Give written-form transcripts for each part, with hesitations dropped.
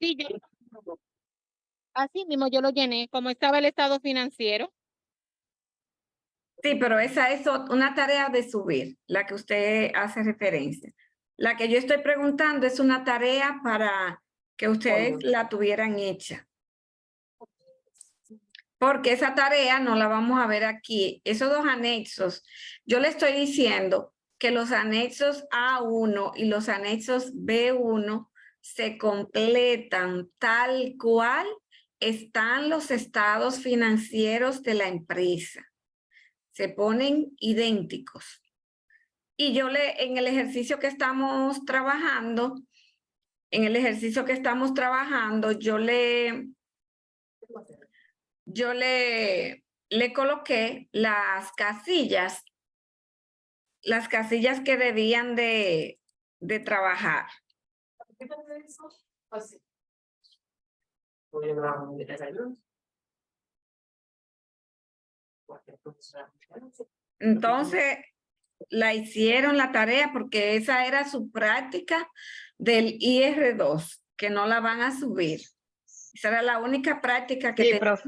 Sí, así mismo yo lo llené, como estaba el estado financiero. Sí, pero esa es una tarea de subir, la que usted hace referencia. La que yo estoy preguntando es una tarea para que ustedes la tuvieran hecha. Porque esa tarea no la vamos a ver aquí. Esos dos anexos, yo le estoy diciendo que los anexos A1 y los anexos B1 se completan tal cual están los estados financieros de la empresa. Se ponen idénticos. Y yo en el ejercicio que estamos trabajando, yo le coloqué las casillas que debían de trabajar. Entonces, la hicieron la tarea porque esa era su práctica del IR2, que no la van a subir. Esa era la única práctica que tenían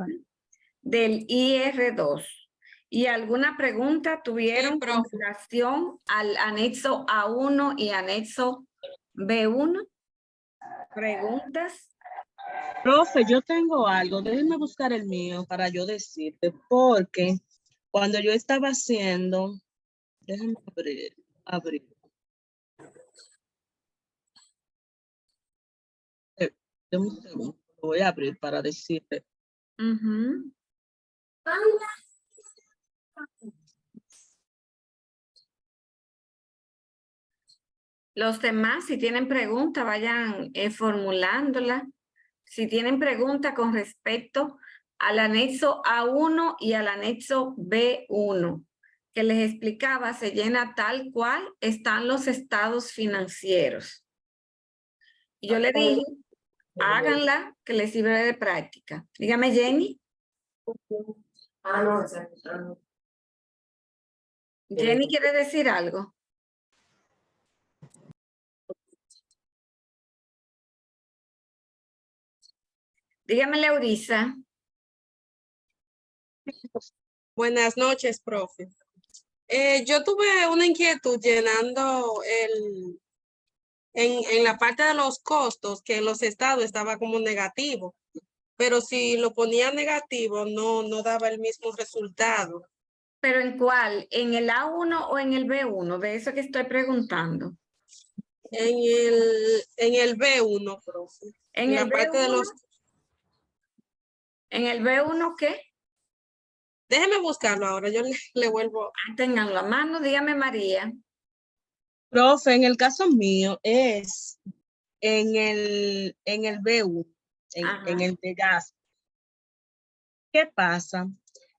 del IR2. ¿Y alguna pregunta tuvieron con relación al anexo A1 y anexo B1? ¿Preguntas? Profe, yo tengo algo, déjenme buscar el mío para yo decirte, porque cuando yo estaba haciendo, déjenme abrir. Deme un segundo, lo voy a abrir para decirte. Los demás, si tienen pregunta, vayan formulándola. Si tienen pregunta con respecto al anexo A1 y al anexo B1, que les explicaba, se llena tal cual están los estados financieros. Y yo le dije, háganla, que les sirve de práctica. Dígame, Jenny. Jenny quiere decir algo. Dígame, Leurisa. Buenas noches, profe. Yo tuve una inquietud llenando en la parte de los costos, que en los estados estaba como negativo, pero si lo ponía negativo no daba el mismo resultado. ¿Pero en cuál? ¿En el A1 o en el B1? De eso que estoy preguntando. En el B1, profe. ¿En el la parte de B1? los... ¿En el B1 qué? Déjeme buscarlo ahora, yo le vuelvo. Ténganlo a mano, dígame, María. Profe, en el caso mío es en el B1, en el de gas. ¿Qué pasa?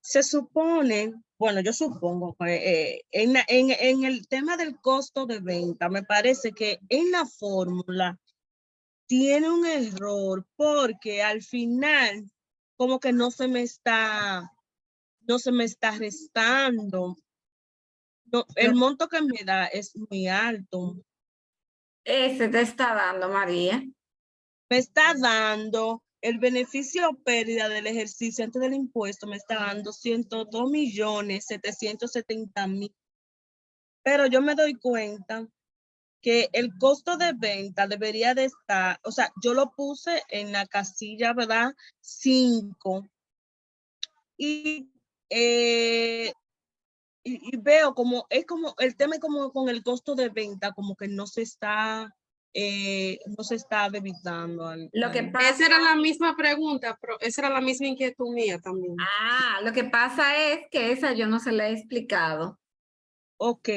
Se supone, bueno, yo supongo que en el tema del costo de venta, me parece que en la fórmula tiene un error porque al final como que no se me está restando. No, el monto que me da es muy alto. Ese te está dando, María. Me está dando el beneficio o pérdida del ejercicio antes del impuesto, me está dando 102.770.000. Pero yo me doy cuenta que el costo de venta debería de estar, o sea, yo lo puse en la casilla, ¿verdad? 5. Y veo como, es como, el tema es como con el costo de venta, como que no se está debitando. Lo que pasa, esa era la misma pregunta, esa era la misma inquietud mía también. lo que pasa es que esa yo no se la he explicado. Ok,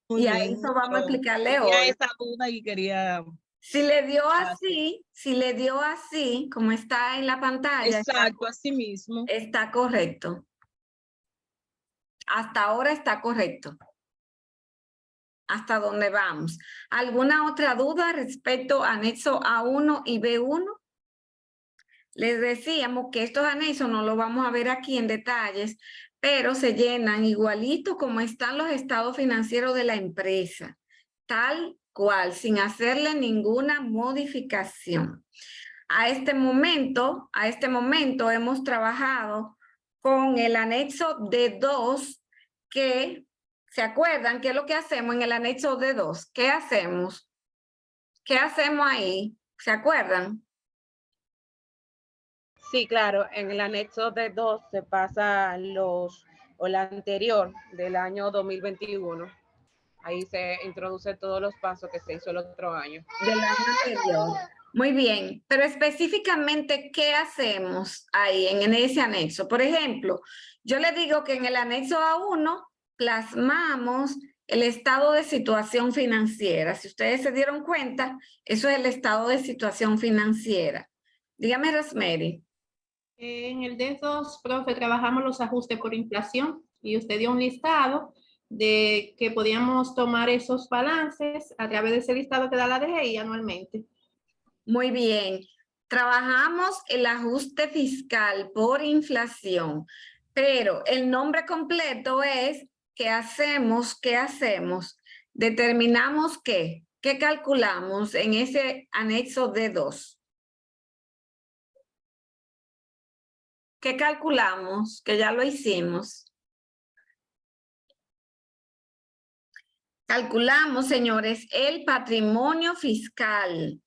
muy y a bien. eso vamos a explicarle tenía hoy. esa duda y quería... Si le dio así, como está en la pantalla. Exacto, así mismo. Está correcto. Hasta ahora está correcto. ¿Hasta dónde vamos? ¿Alguna otra duda respecto a anexo A1 y B1? Les decíamos que estos anexos no los vamos a ver aquí en detalles, pero se llenan igualito como están los estados financieros de la empresa, tal cual, sin hacerle ninguna modificación. A este momento hemos trabajado con el anexo D2 que, ¿se acuerdan qué es lo que hacemos en el anexo D2? ¿Qué hacemos? ¿Qué hacemos ahí? ¿Se acuerdan? Sí, claro, en el anexo de 2 se pasa la anterior del año 2021. Ahí se introduce todos los pasos que se hizo el otro año. Del año anterior. Muy bien, pero específicamente, ¿qué hacemos ahí en ese anexo? Por ejemplo, yo le digo que en el anexo A1 plasmamos el estado de situación financiera. Si ustedes se dieron cuenta, eso es el estado de situación financiera. Dígame, Rosemary. En el D2, profe, trabajamos los ajustes por inflación y usted dio un listado de que podíamos tomar esos balances a través de ese listado que da la DGI anualmente. Muy bien. Trabajamos el ajuste fiscal por inflación, pero el nombre completo es ¿qué hacemos? ¿Qué hacemos? Determinamos qué. ¿Qué calculamos en ese anexo D2? ¿Qué calculamos? Que ya lo hicimos. Calculamos, señores, el patrimonio fiscal.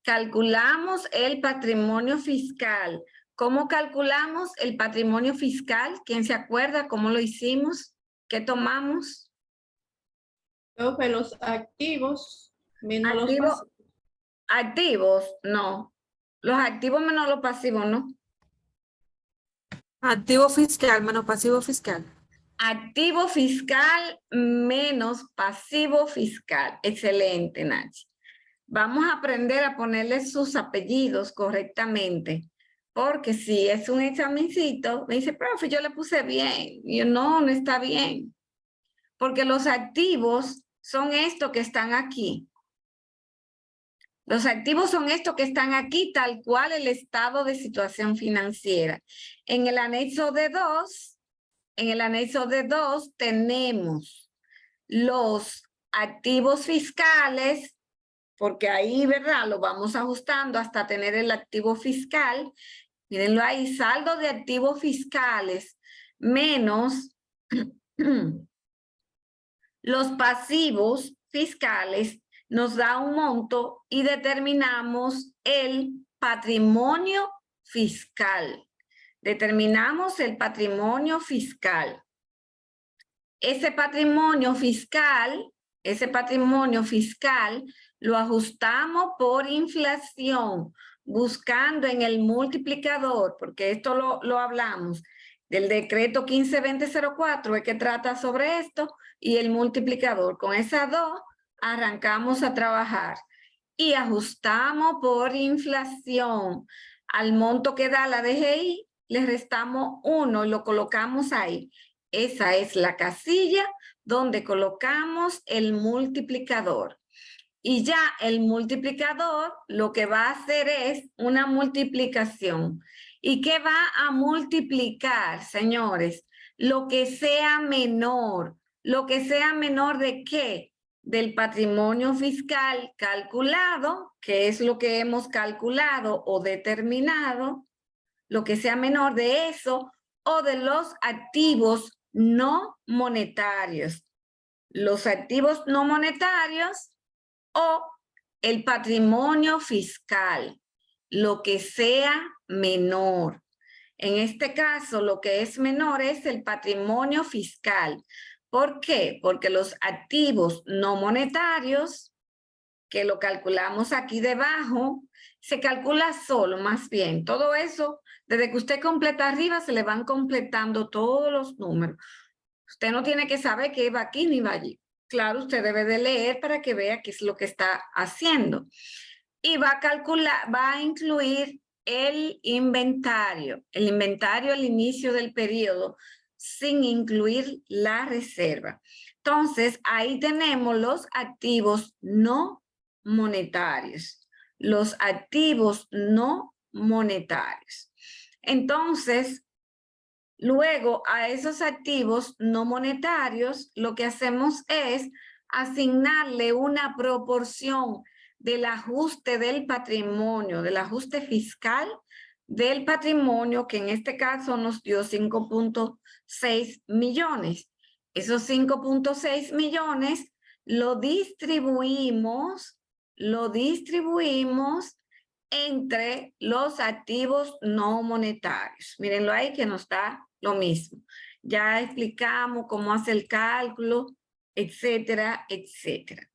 Calculamos el patrimonio fiscal. ¿Cómo calculamos el patrimonio fiscal? ¿Quién se acuerda cómo lo hicimos? ¿Qué tomamos? Profe, los activos menos los pasivos. Activos, no. Los activos menos los pasivos, no. Activo fiscal menos pasivo fiscal. Activo fiscal menos pasivo fiscal. Excelente, Nachi. Vamos a aprender a ponerle sus apellidos correctamente, porque si es un examencito, me dice, profe, yo le puse bien. Y yo, no está bien. Porque los activos son estos que están aquí. Los activos son estos que están aquí, tal cual el estado de situación financiera. En el anexo D2, tenemos los activos fiscales, porque ahí, ¿verdad? Lo vamos ajustando hasta tener el activo fiscal. Mírenlo ahí, saldo de activos fiscales menos los pasivos fiscales nos da un monto y determinamos el patrimonio fiscal. Determinamos el patrimonio fiscal. Ese patrimonio fiscal lo ajustamos por inflación, buscando en el multiplicador, porque esto lo hablamos del decreto 15-2004, es que trata sobre esto, y el multiplicador. Con esas dos arrancamos a trabajar y ajustamos por inflación. Al monto que da la DGI, le restamos 1 y lo colocamos ahí. Esa es la casilla donde colocamos el multiplicador. Y ya el multiplicador lo que va a hacer es una multiplicación. ¿Y qué va a multiplicar, señores? Lo que sea menor. ¿Lo que sea menor de qué? Del patrimonio fiscal calculado, que es lo que hemos calculado o determinado, lo que sea menor de eso, o de los activos no monetarios. Los activos no monetarios o el patrimonio fiscal, lo que sea menor. En este caso, lo que es menor es el patrimonio fiscal. ¿Por qué? Porque los activos no monetarios, que lo calculamos aquí debajo, se calcula solo, más bien. Todo eso, desde que usted completa arriba, se le van completando todos los números. Usted no tiene que saber qué va aquí ni va allí. Claro, usted debe de leer para que vea qué es lo que está haciendo. Y va a calcular, va a incluir el inventario al inicio del periodo, sin incluir la reserva. Entonces, ahí tenemos los activos no monetarios. Los activos no monetarios. Entonces, luego a esos activos no monetarios, lo que hacemos es asignarle una proporción del ajuste del patrimonio, del ajuste fiscal del patrimonio, que en este caso nos dio 5.6 millones. Esos 5.6 millones lo distribuimos entre los activos no monetarios. Mírenlo ahí que nos da lo mismo. Ya explicamos cómo hace el cálculo, etcétera, etcétera.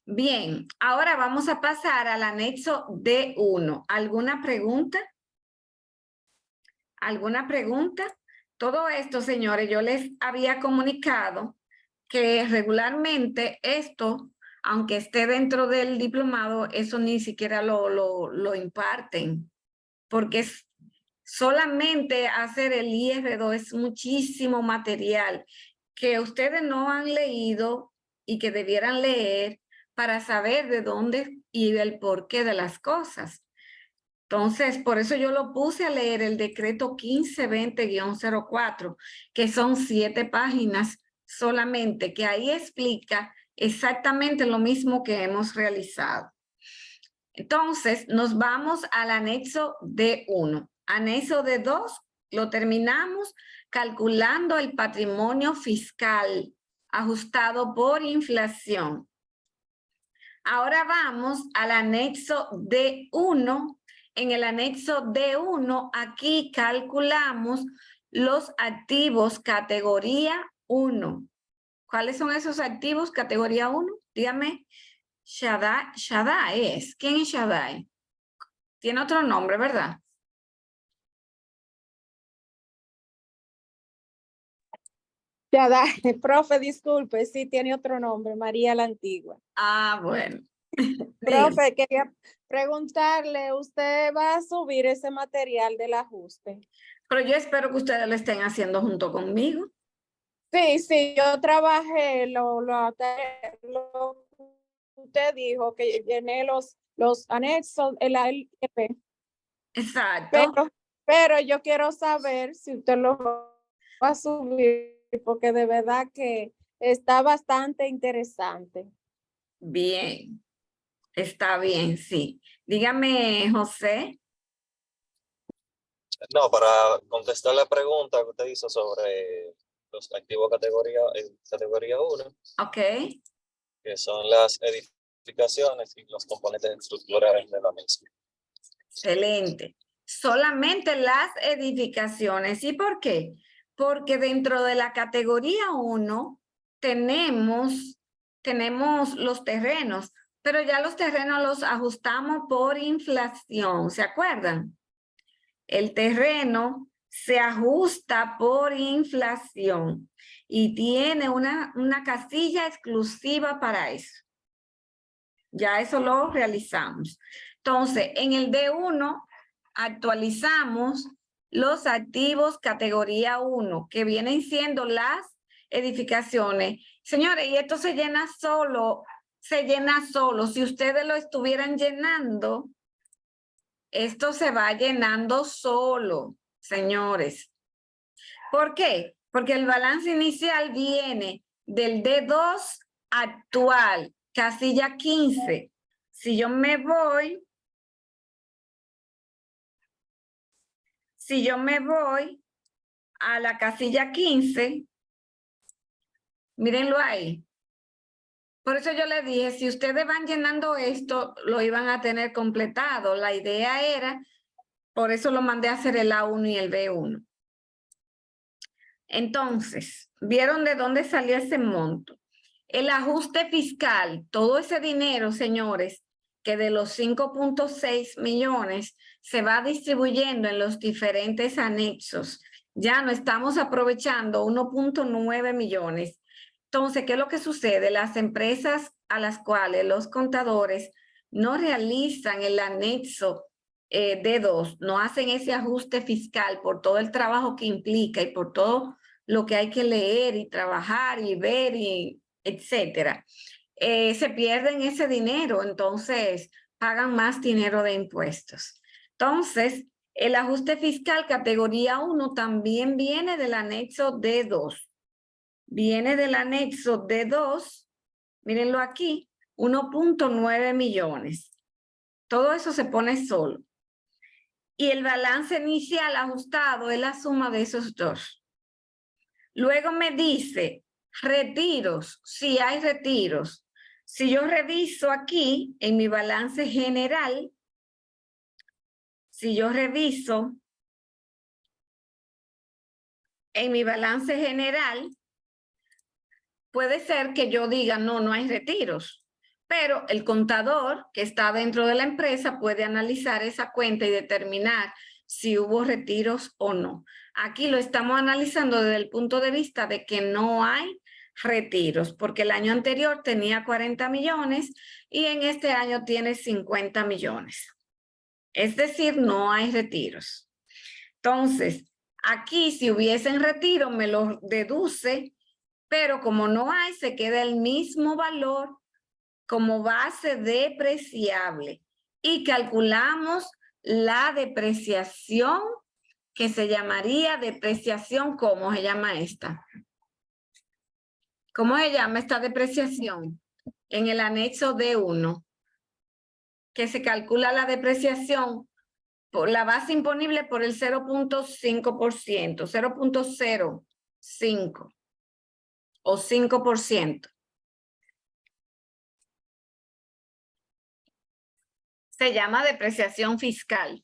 Bien, ahora vamos a pasar al anexo D1. ¿Alguna pregunta? ¿Alguna pregunta? Todo esto, señores, yo les había comunicado que regularmente esto, aunque esté dentro del diplomado, eso ni siquiera lo imparten, porque es solamente hacer el IR2 es muchísimo material que ustedes no han leído y que debieran leer para saber de dónde y el porqué de las cosas. Entonces, por eso yo lo puse a leer el decreto 1520-04, que son 7 páginas solamente, que ahí explica exactamente lo mismo que hemos realizado. Entonces, nos vamos al anexo D1. Anexo D2 lo terminamos calculando el patrimonio fiscal ajustado por inflación. Ahora vamos al anexo D1. En el anexo D1, aquí calculamos los activos categoría 1. ¿Cuáles son esos activos categoría 1? Dígame. Shaddai es. ¿Quién es Shaddai? Tiene otro nombre, ¿verdad? Shaddai, profe, disculpe, sí tiene otro nombre, María la Antigua. Ah, bueno. Profe, quería preguntarle, ¿usted va a subir ese material del ajuste? Pero yo espero que ustedes lo estén haciendo junto conmigo. Sí, yo trabajé, usted dijo que llené los anexos, el ALP. Exacto. Pero yo quiero saber si usted lo va a subir, porque de verdad que está bastante interesante. Bien. Está bien, sí. Dígame, José. No, para contestar la pregunta que usted hizo sobre los activos categoría 1, Ok. que son las edificaciones y los componentes estructurales de la misma. Excelente. Solamente las edificaciones. ¿Y por qué? Porque dentro de la categoría 1 tenemos los terrenos, pero ya los terrenos los ajustamos por inflación. ¿Se acuerdan? El terreno se ajusta por inflación y tiene una casilla exclusiva para eso. Ya eso lo realizamos. Entonces, en el D1 actualizamos los activos categoría 1, que vienen siendo las edificaciones. Señores, y esto se llena solo. Si ustedes lo estuvieran llenando, esto se va llenando solo, señores. ¿Por qué? Porque el balance inicial viene del D2 actual, casilla 15. Si yo me voy a la casilla 15, mírenlo ahí. Por eso yo les dije, si ustedes van llenando esto, lo iban a tener completado. La idea era, por eso lo mandé a hacer el A1 y el B1. Entonces, ¿vieron de dónde salió ese monto? El ajuste fiscal, todo ese dinero, señores, que de los 5.6 millones se va distribuyendo en los diferentes anexos. Ya no estamos aprovechando 1.9 millones. Entonces, ¿qué es lo que sucede? Las empresas a las cuales los contadores no realizan el anexo D2, no hacen ese ajuste fiscal por todo el trabajo que implica y por todo lo que hay que leer y trabajar y ver y etcétera. Se pierden ese dinero, entonces pagan más dinero de impuestos. Entonces, el ajuste fiscal categoría 1 también viene del anexo D2. Viene del anexo D2, mírenlo aquí, 1.9 millones. Todo eso se pone solo. Y el balance inicial ajustado es la suma de esos dos. Luego me dice retiros, si hay retiros. Si yo reviso aquí en mi balance general, si yo reviso en mi balance general, puede ser que yo diga no hay retiros. Pero el contador que está dentro de la empresa puede analizar esa cuenta y determinar si hubo retiros o no. Aquí lo estamos analizando desde el punto de vista de que no hay retiros, porque el año anterior tenía 40 millones y en este año tiene 50 millones. Es decir, no hay retiros. Entonces, aquí si hubiesen retiro me lo deduce, pero como no hay, se queda el mismo valor como base depreciable y calculamos la depreciación que se llamaría depreciación. ¿Cómo se llama esta? ¿Cómo se llama esta depreciación? En el anexo D1, que se calcula la depreciación por la base imponible por el 0.5%, 0.05 o 5%. Se llama depreciación fiscal.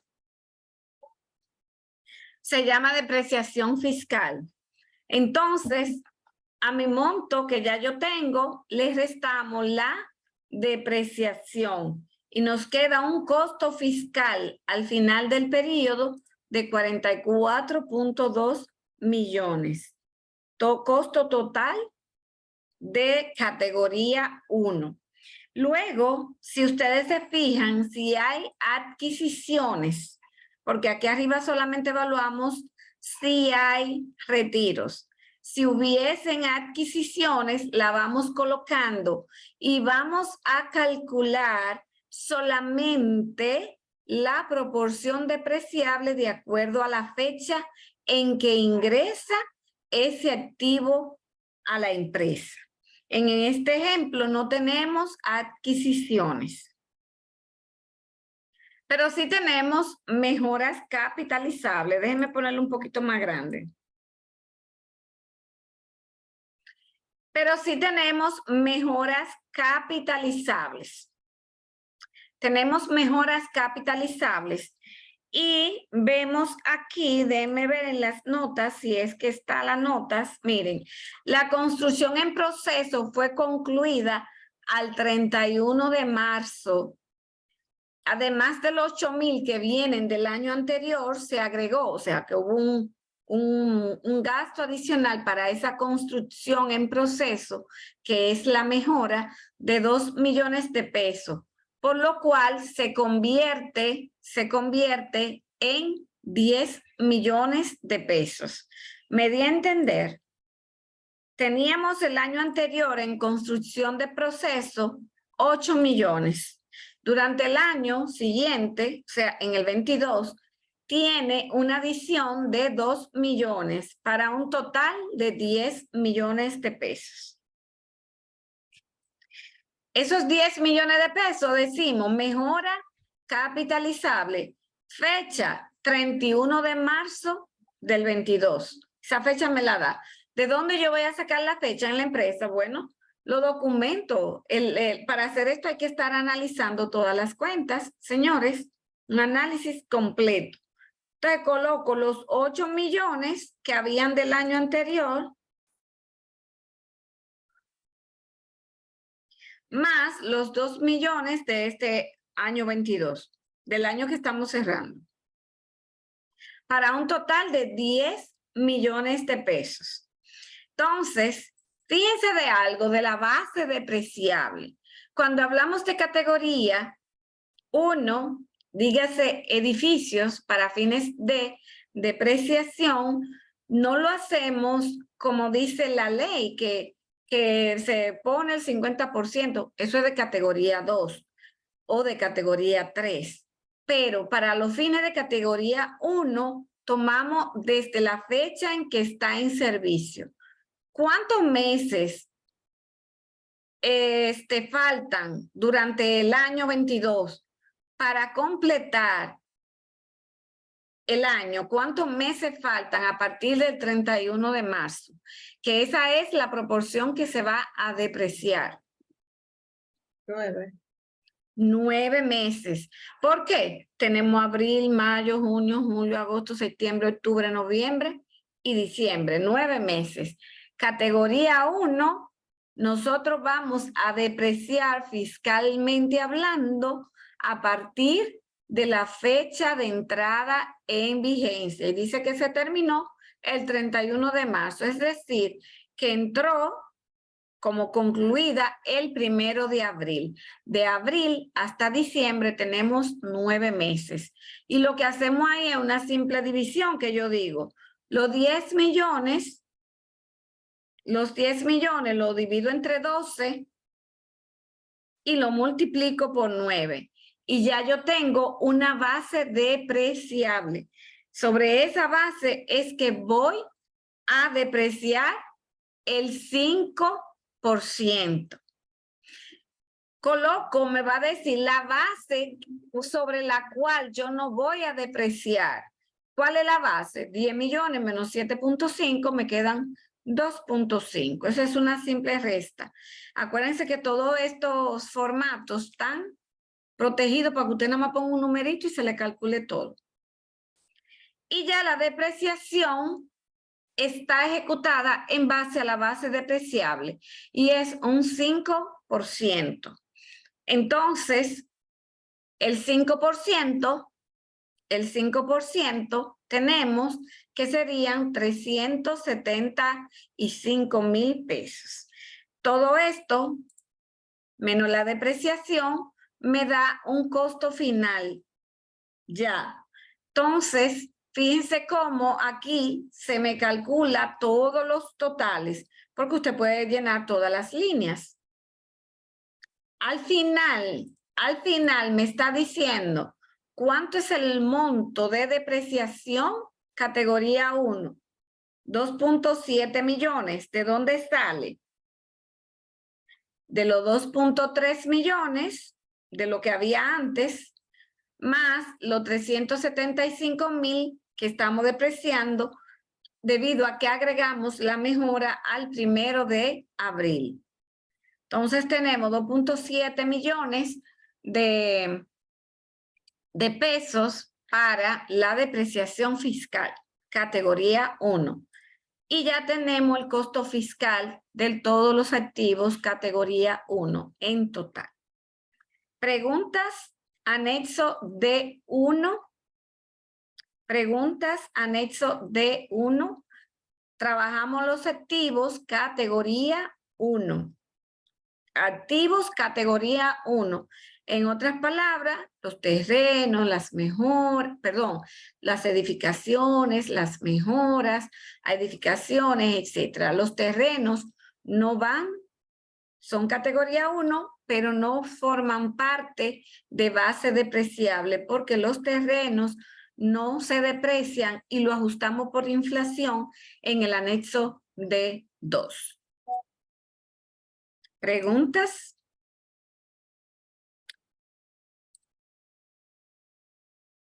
Se llama depreciación fiscal. Entonces, a mi monto que ya yo tengo, le restamos la depreciación y nos queda un costo fiscal al final del periodo de 44.2 millones. Costo total de categoría 1. Luego, si ustedes se fijan, si hay adquisiciones, porque aquí arriba solamente evaluamos si hay retiros. Si hubiesen adquisiciones, la vamos colocando y vamos a calcular solamente la proporción depreciable de acuerdo a la fecha en que ingresa ese activo a la empresa. En este ejemplo no tenemos adquisiciones, pero sí tenemos mejoras capitalizables. Déjenme ponerlo un poquito más grande. Pero sí tenemos mejoras capitalizables. Tenemos mejoras capitalizables y vemos aquí, déjenme ver en las notas, si es que están las notas, miren, la construcción en proceso fue concluida al 31 de marzo. Además de los 8,000 que vienen del año anterior, se agregó, o sea que hubo un gasto adicional para esa construcción en proceso, que es la mejora de 2 millones de pesos. Por lo cual se convierte en 10 millones de pesos. Me di a entender. Teníamos el año anterior en construcción de proceso 8 millones. Durante el año siguiente, o sea, en el 22, tiene una adición de 2 millones para un total de 10 millones de pesos. Esos 10 millones de pesos, decimos, mejora capitalizable. Fecha, 31 de marzo del 22. Esa fecha me la da. ¿De dónde yo voy a sacar la fecha en la empresa? Bueno, los documentos. Para hacer esto hay que estar analizando todas las cuentas. Señores, un análisis completo. Entonces coloco los 8 millones que habían del año anterior más los 2 millones de este año 22, del año que estamos cerrando, para un total de 10 millones de pesos. Entonces, fíjense de algo, de la base depreciable. Cuando hablamos de categoría 1, dígase edificios para fines de depreciación, no lo hacemos como dice la ley, que se pone el 50%, eso es de categoría 2 o de categoría 3. Pero para los fines de categoría 1, tomamos desde la fecha en que está en servicio. ¿Cuántos meses faltan durante el año 22 para completar el año, ¿cuántos meses faltan a partir del 31 de marzo? Que esa es la proporción que se va a depreciar. 9. 9 meses. ¿Por qué? Tenemos abril, mayo, junio, julio, agosto, septiembre, octubre, noviembre y diciembre. 9 meses. Categoría 1, nosotros vamos a depreciar fiscalmente hablando a partir de la fecha de entrada en vigencia. Y dice que se terminó el 31 de marzo. Es decir, que entró como concluida el 1 de abril. De abril hasta diciembre tenemos 9 meses. Y lo que hacemos ahí es una simple división que yo digo. Los 10 millones lo divido entre 12 y lo multiplico por 9. Y ya yo tengo una base depreciable. Sobre esa base es que voy a depreciar el 5%. Coloco, me va a decir la base sobre la cual yo no voy a depreciar. ¿Cuál es la base? 10 millones menos 7.5 me quedan 2.5. Esa es una simple resta. Acuérdense que todos estos formatos están protegidos para que usted nada más ponga un numerito y se le calcule todo. Y ya la depreciación está ejecutada en base a la base depreciable y es un 5%. Entonces, el 5% tenemos que serían 375,000 pesos. Todo esto, menos la depreciación, me da un costo final. Ya. Entonces, fíjense cómo aquí se me calcula todos los totales, porque usted puede llenar todas las líneas. Al final me está diciendo cuánto es el monto de depreciación categoría 1. 2.7 millones. ¿De dónde sale? De los 2.3 millones, de lo que había antes, más los 375,000 que estamos depreciando debido a que agregamos la mejora al 1 de abril. Entonces tenemos 2.7 millones de pesos para la depreciación fiscal, categoría 1. Y ya tenemos el costo fiscal de todos los activos, categoría 1, en total. ¿Preguntas? Anexo D1. Preguntas, anexo D1. Trabajamos los activos, categoría 1. Activos, categoría 1. En otras palabras, los terrenos, las edificaciones, las mejoras, edificaciones, etcétera. Los terrenos no van, son categoría 1, pero no forman parte de base depreciable porque los terrenos no se deprecian y lo ajustamos por inflación en el anexo D2. ¿Preguntas?